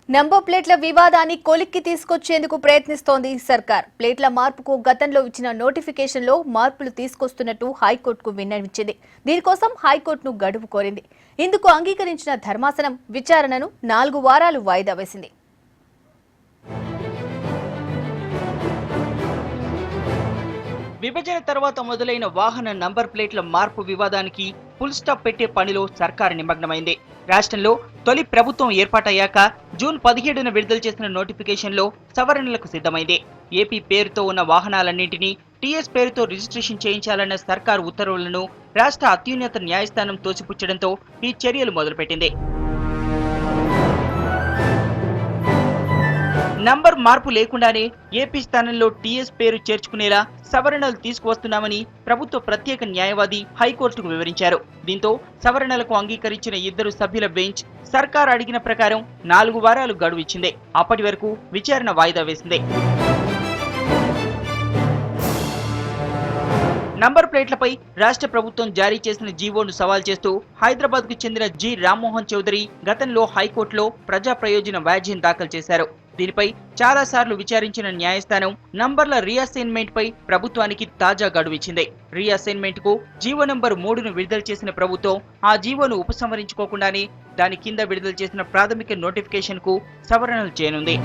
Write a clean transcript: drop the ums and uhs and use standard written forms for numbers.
Number ప్లేట్ల వివాదాన్ని కొలిక్కి తీసుకొచ్చేందుకు ప్రయత్నిస్తోంది సర్కార్. ప్లేట్ల మార్పుకు గతంలో ఇచ్చిన నోటిఫికేషన్లో మార్పులు తీసుకొస్తున్నట్టు హైకోర్టుకు విన్నవించింది. దీనికోసం హైకోర్టును గడువు కోరింది. ఇందుకు అంగీకరించిన ధర్మాసనం విచారణను 4 వారాలు వాయిదా వేసింది. విభజన తర్వాత మొదలైన వాహన నంబర్ ప్లేట్ల మార్పు వివాదానికి ఫుల్ స్టాప్ పెట్టే పనిలో సర్కారు నిమగ్నమైంది. రాష్ట్రంలో తొలి ప్రభుత్వం ఏర్పాటయ్యాక జూన్ 17న విడుదల చేసిన నోటిఫికేషన్లో సవరణలకు సిద్ధమైంది. ఏపీ పేరుతో ఉన్న వాహనాలన్నింటినీ టీఎస్ పేరుతో రిజిస్ట్రేషన్ చేయించాలన్న సర్కారు ఉత్తర్వులను రాష్ట్ర అత్యున్నత న్యాయస్థానం తోసిపుచ్చడంతో ఈ చర్యలు మొదలుపెట్టింది. నంబర్ మార్పు లేకుండానే ఏపీ స్థానంలో టీఎస్ పేరు చేర్చుకునేలా సవరణలు తీసుకువస్తున్నామని ప్రభుత్వ ప్రత్యేక న్యాయవాది హైకోర్టుకు వివరించారు. దీంతో సవరణలకు అంగీకరించిన 2 సభ్యుల బెంచ్ సర్కార్ అడిగిన ప్రకారం 4 వారాలు గడువు ఇచ్చింది. అప్పటి వరకు విచారణ వాయిదా వేసింది. నంబర్ ప్లేట్లపై రాష్ట్ర ప్రభుత్వం జారీ చేసిన జీవోను సవాల్ చేస్తూ హైదరాబాద్ కు చెందిన జి రామ్మోహన్ చౌదరి గతంలో హైకోర్టులో ప్రజా ప్రయోజన వ్యాజ్యం దాఖలు చేశారు. దీనిపై చాలా సార్లు విచారించిన న్యాయస్థానం నంబర్ల రీఅసైన్మెంట్ పై ప్రభుత్వానికి తాజా గడువు ఇచ్చింది. రీఅసైన్మెంట్ కు జీవో నంబర్ 3ను విడుదల చేసిన ప్రభుత్వం ఆ జీవోను ఉపసంహరించుకోకుండానే దాని కింద విడుదల చేసిన ప్రాథమిక నోటిఫికేషన్ కు సవరణలు చేయనుంది.